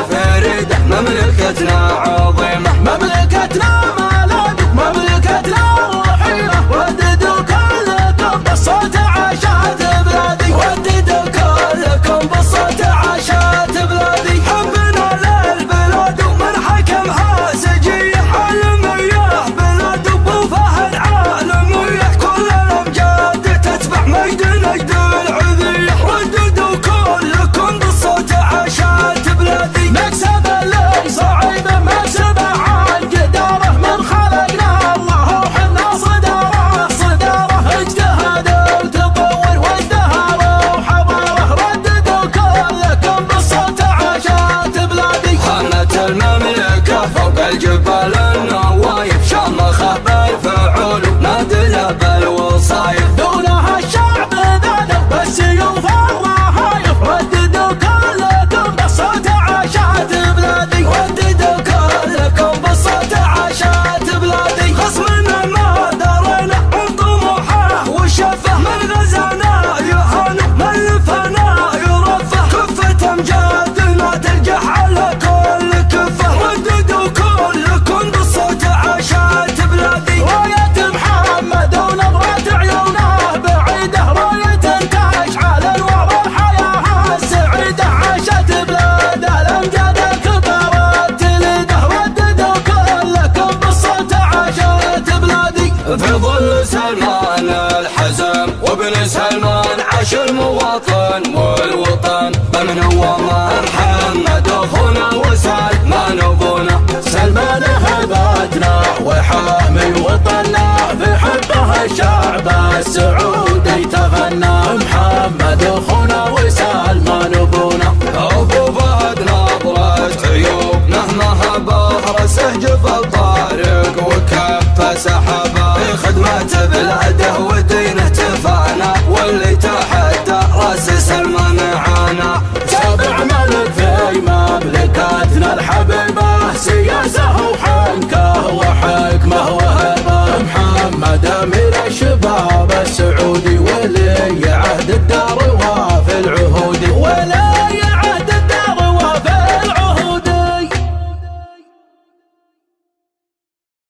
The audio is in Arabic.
فريدة مملكتنا عظيمة، مملكتنا مالك مملكتنا روحية، وددوا كلكم بالصوت عاشت بلادي، وددوا كلكم بالصوت عاشت بلادي. حبنا للبلاد ومن حكمها سجية عالمية، بلاد ابو فهد عالمية، كل الامجاد تتبع مجد نجد العذية، رددوا كلكم بالصوت عاشت بلادي. مكسب اللي صعيبه مكسبه عن جداره، من خلقنا الله وحنا صداره صداره، اجتهد وتطور وازدهار وحضاره، رددوا كلكم بالصوت عاشت بلادي. حنت المملكة فوق الجبال النوايف، شامخة بالفعول ونادلة بالوصايف، دونها الشعب ذاذب بالسيوف الرهايف، رددوا كلكم بالصوت عاشت بلادي، رددوا كلكم بالصوت عاشت بلادي. خصمنا ما درينا عن طموحه وشفه، من غزانا يهان من لفنا يرفه، كفة امجادنا ترجح على كل كفه، رددوا كلكم بالصوت عاشت بلادي. راية محمد ونظرة عيونه بعيده، راية تشعل الورى الحياة السعيدة، عاشت بلاد الامجاد كبرت تليده، رددوا كلكم بالصوت عاشت بلادي. في ظل سلمان الحزم وابن سلمان عاش المواطن والوطن، بمن هو محمد اخونا وسعد ما نبونا، سلمان هبتنا وحامي وطننا، في حبه الشعب السعودي.